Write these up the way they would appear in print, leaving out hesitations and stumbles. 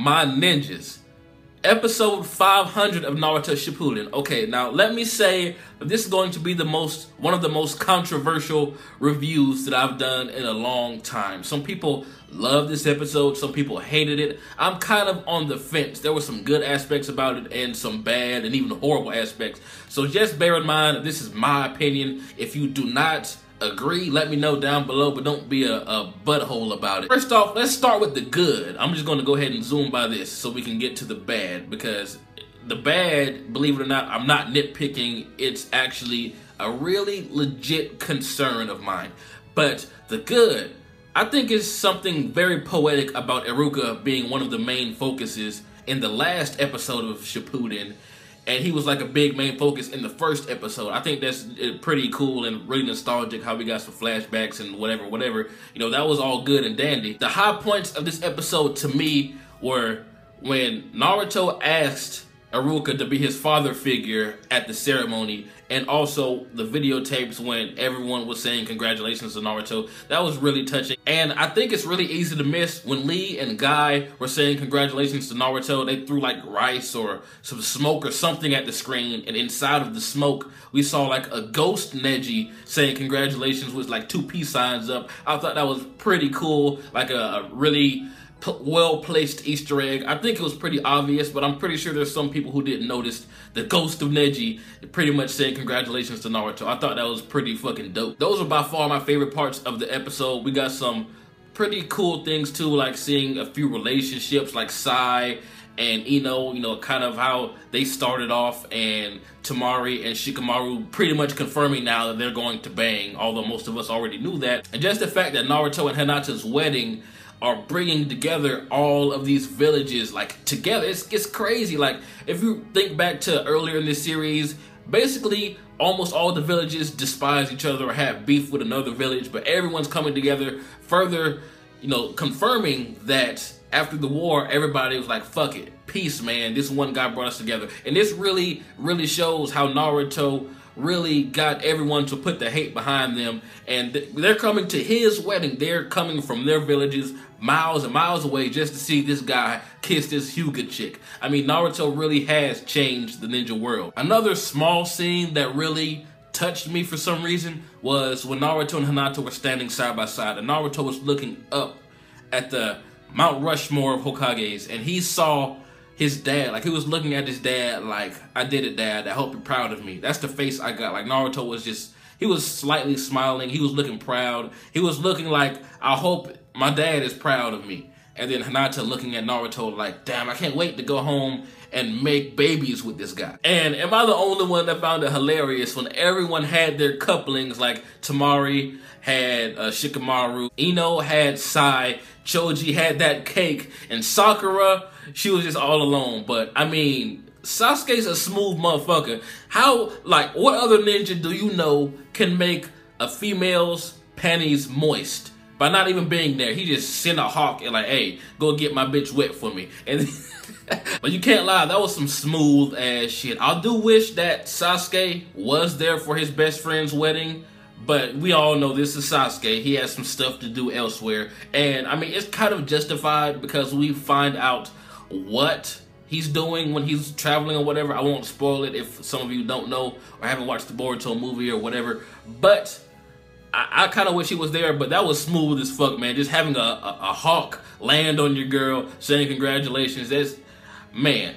my ninjas. Episode 500 of Naruto Shippuden. Okay, now let me say that this is going to be one of the most controversial reviews that I've done in a long time. Some people love this episode, some people hated it. I'm kind of on the fence. There were some good aspects about it and some bad and even horrible aspects. So just bear in mind that this is my opinion. If you do not agree, let me know down below, but don't be a butthole about it. First off, let's start with the good. I'm just going to go ahead and zoom by this so we can get to the bad, because the bad, believe it or not, I'm not nitpicking. It's actually a really legit concern of mine. But the good, I think, is something very poetic about Iruka being one of the main focuses in the last episode of Shippuden. And he was like a big main focus in the first episode. I think that's pretty cool and really nostalgic how we got some flashbacks and whatever. You know, that was all good and dandy. The high points of this episode to me were when Naruto asked Iruka to be his father figure at the ceremony, and also the videotapes when everyone was saying congratulations to Naruto. That was really touching. And I think it's really easy to miss when Lee and Guy were saying congratulations to Naruto. They threw like rice or some smoke or something at the screen, and inside of the smoke we saw like a ghost Neji saying congratulations with like 2 peace signs up. I thought that was pretty cool, like a really well-placed Easter egg. I think it was pretty obvious, but I'm pretty sure there's some people who didn't notice the ghost of Neji pretty much saying congratulations to Naruto. I thought that was pretty fucking dope. Those are by far my favorite parts of the episode. We got some pretty cool things too, like seeing a few relationships like Sai and Ino, you know, kind of how they started off, and Temari and Shikamaru pretty much confirming now that they're going to bang, although most of us already knew that. And just the fact that Naruto and Hinata's wedding are bringing together all of these villages, like, together. It's crazy. Like, if you think back to earlier in this series, basically almost all the villages despise each other or have beef with another village, but everyone's coming together, further, you know, confirming that after the war, everybody was like, fuck it, peace, man. This one guy brought us together. And this really shows how Naruto really got everyone to put the hate behind them, and they're coming to his wedding. They're coming from their villages miles and miles away just to see this guy kiss this Hyuga chick. I mean, Naruto really has changed the ninja world. Another small scene that really touched me for some reason was when Naruto and Hinata were standing side by side, and Naruto was looking up at the Mount Rushmore of Hokages, and he saw his dad. Like, he was looking at his dad like, I did it, Dad. I hope you're proud of me. That's the face I got. Like, Naruto was just, he was slightly smiling. He was looking proud. He was looking like, I hope my dad is proud of me. And then Hinata looking at Naruto like, damn, I can't wait to go home and make babies with this guy. And am I the only one that found it hilarious when everyone had their couplings? Like, Temari had Shikamaru, Ino had Sai, Choji had that cake, and Sakura, she was just all alone. But I mean, Sasuke's a smooth motherfucker. How, like, what other ninja do you know can make a female's panties moist by not even being there? He just sent a hawk and like, hey, go get my bitch wet for me. And but you can't lie, that was some smooth ass shit. I do wish that Sasuke was there for his best friend's wedding, but we all know this is Sasuke. He has some stuff to do elsewhere. And I mean, it's kind of justified because we find out what he's doing when he's traveling or whatever. I won't spoil it if some of you don't know or haven't watched the Boruto movie or whatever. But I kind of wish he was there, but that was smooth as fuck, man. Just having a hawk land on your girl, saying congratulations. That's, man,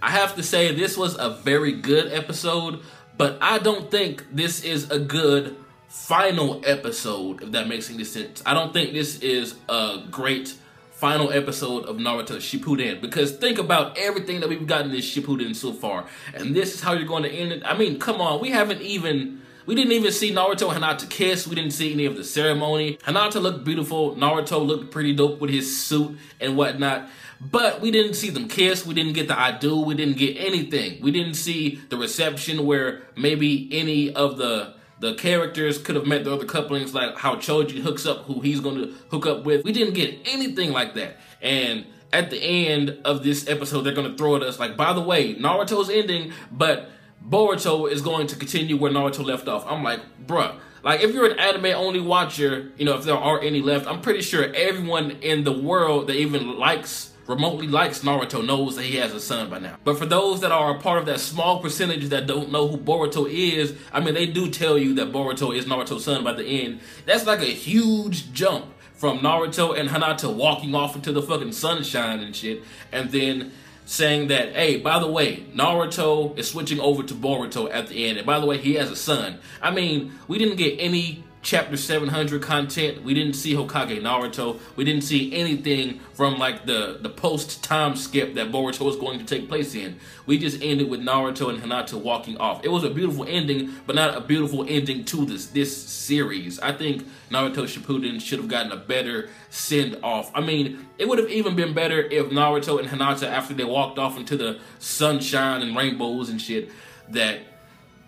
I have to say this was a very good episode, but I don't think this is a good final episode, if that makes any sense. I don't think this is a great final episode of Naruto Shippuden, because think about everything that we've gotten in this Shippuden so far, and this is how you're going to end it. I mean, come on, we didn't even see Naruto and Hinata kiss. We didn't see any of the ceremony. Hinata looked beautiful. Naruto looked pretty dope with his suit and whatnot. But we didn't see them kiss. We didn't get the I do. We didn't get anything. We didn't see the reception where maybe any of the characters could have met the other couplings, like how Choji hooks up who he's going to hook up with. We didn't get anything like that. And at the end of this episode, they're going to throw at us like, by the way, Naruto's ending, but Boruto is going to continue where Naruto left off. I'm like, bruh, like, if you're an anime-only watcher, you know, if there are any left, I'm pretty sure everyone in the world that even likes remotely likes Naruto knows that he has a son by now. But for those that are a part of that small percentage that don't know who Boruto is, I mean, they do tell you that Boruto is Naruto's son by the end. That's like a huge jump from Naruto and Hinata walking off into the fucking sunshine and shit, and then saying that, hey, by the way, Naruto is switching over to Boruto at the end, and by the way, he has a son. I mean, we didn't get any Chapter 700 content. We didn't see Hokage Naruto. We didn't see anything from like the post-time skip that Boruto was going to take place in. We just ended with Naruto and Hinata walking off. It was a beautiful ending, but not a beautiful ending to this series. I think Naruto Shippuden should have gotten a better send-off. I mean, it would have even been better if Naruto and Hinata, after they walked off into the sunshine and rainbows and shit, that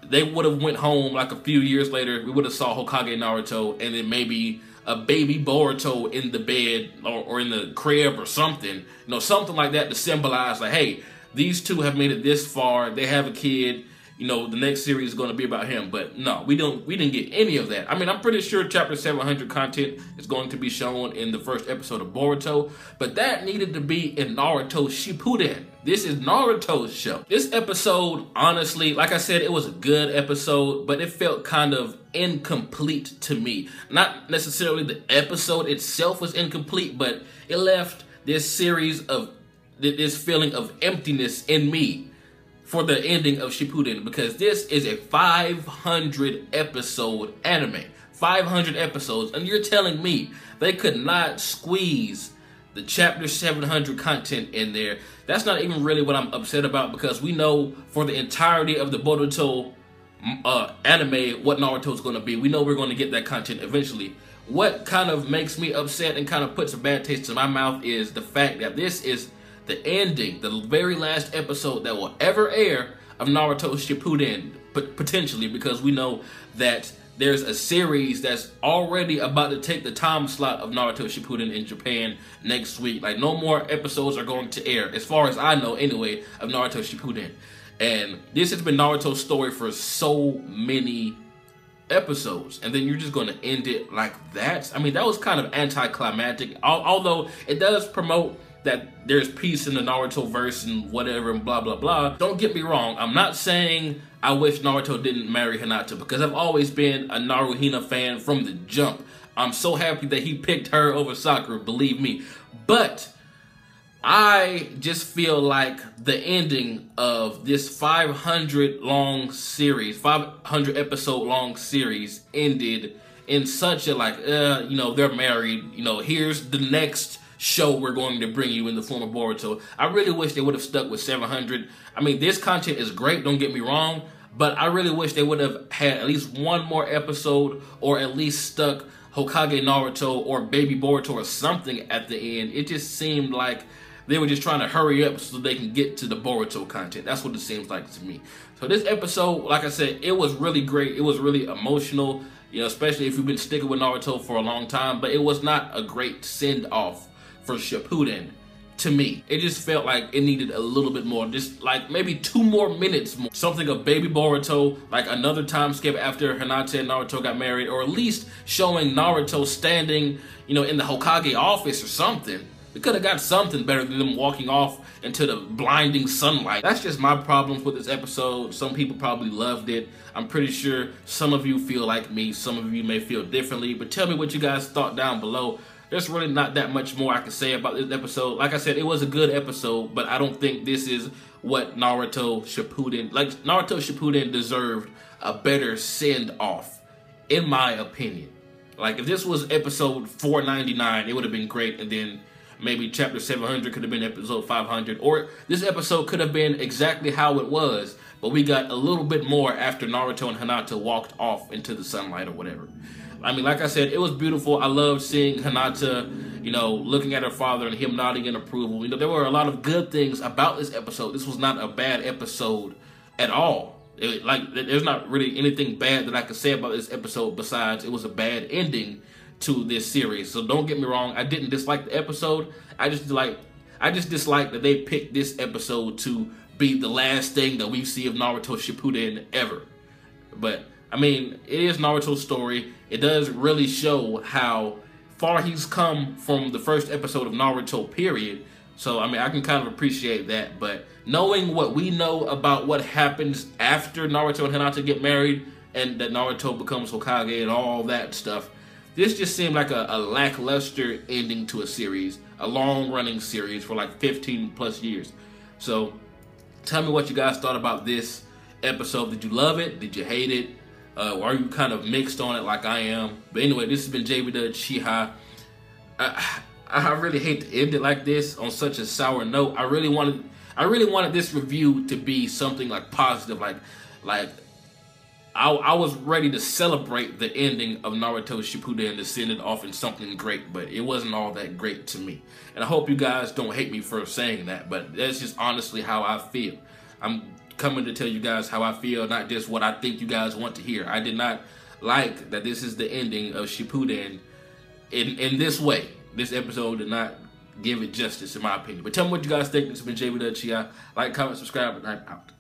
they would have went home like a few years later. We would have saw Hokage Naruto and then maybe a baby Boruto in the bed or in the crib or something. You know, something like that to symbolize like, hey, these two have made it this far. They have a kid. You know, the next series is going to be about him. But no, we didn't get any of that. I mean, I'm pretty sure Chapter 700 content is going to be shown in the first episode of Boruto, but that needed to be in Naruto Shippuden. This is Naruto's show. This episode, honestly, like I said, it was a good episode, but it felt kind of incomplete to me. Not necessarily the episode itself was incomplete, but it left this series of this feeling of emptiness in me for the ending of Shippuden, because this is a 500 episode anime. 500 episodes, and you're telling me they could not squeeze the Chapter 700 content in there. That's not even really what I'm upset about, because we know for the entirety of the Boruto anime what Naruto's going to be. We know we're going to get that content eventually. What kind of makes me upset and kind of puts a bad taste in my mouth is the fact that this is the ending, the very last episode that will ever air of Naruto Shippuden, potentially, because we know that there's a series that's already about to take the time slot of Naruto Shippuden in Japan next week. Like, no more episodes are going to air, as far as I know anyway, of Naruto Shippuden. And this has been Naruto's story for so many episodes, and then you're just going to end it like that? I mean, that was kind of anticlimactic, although it does promote that there's peace in the Naruto verse and whatever and blah blah blah. Don't get me wrong, I'm not saying I wish Naruto didn't marry Hinata, because I've always been a Naruhina fan from the jump. I'm so happy that he picked her over Sakura, believe me. But I just feel like the ending of this 500 episode long series ended in such a like, you know, they're married, you know, here's the next show we're going to bring you in the form of Boruto. I really wish they would have stuck with 700. I mean, this content is great, don't get me wrong, but I really wish they would have had at least one more episode, or at least stuck Hokage Naruto or Baby Boruto or something at the end. It just seemed like they were just trying to hurry up so they can get to the Boruto content. That's what it seems like to me. So this episode, like I said, it was really great. It was really emotional, you know, especially if you've been sticking with Naruto for a long time, but it was not a great send-off for Shippuden to me. It just felt like it needed a little bit more, just like maybe 2 more minutes more. Something of Baby Boruto, like another time skip after Hinata and Naruto got married, or at least showing Naruto standing, you know, in the Hokage office or something. We could have got something better than them walking off into the blinding sunlight. That's just my problems with this episode. Some people probably loved it. I'm pretty sure some of you feel like me. Some of you may feel differently, but tell me what you guys thought down below. There's really not that much more I can say about this episode. Like I said, it was a good episode, but I don't think this is what Naruto Shippuden, like Naruto Shippuden deserved a better send-off, in my opinion. Like, if this was episode 499, it would have been great, and then maybe Chapter 700 could have been episode 500, or this episode could have been exactly how it was, but we got a little bit more after Naruto and Hinata walked off into the sunlight or whatever. I mean, like I said, it was beautiful. I loved seeing Hinata, you know, looking at her father and him nodding in approval. You know, there were a lot of good things about this episode. This was not a bad episode at all. There's not really anything bad that I could say about this episode besides it was a bad ending to this series. So don't get me wrong, I didn't dislike the episode. I just dislike that they picked this episode to be the last thing that we see of Naruto Shippuden ever. But I mean, it is Naruto's story. It does really show how far he's come from the first episode of Naruto, period. So, I mean, I can kind of appreciate that, but knowing what we know about what happens after Naruto and Hinata get married, and that Naruto becomes Hokage and all that stuff, this just seemed like a lackluster ending to a series, a long-running series for like 15 plus years. So, tell me what you guys thought about this episode. Did you love it? Did you hate it? Or are you kind of mixed on it like I am? But anyway, this has been JB the Uchiha. I really hate to end it like this on such a sour note. I really wanted this review to be something like positive, like I was ready to celebrate the ending of Naruto Shippuden to send it off in something great, but it wasn't all that great to me. And I hope you guys don't hate me for saying that, but that's just honestly how I feel. I'm coming to tell you guys how I feel, not just what I think you guys want to hear. I did not like that this is the ending of Shippuden in this way. This episode did not give it justice, in my opinion. But tell me what you guys think. This has been JB the Uchiha. Like, comment, subscribe, and I'm out.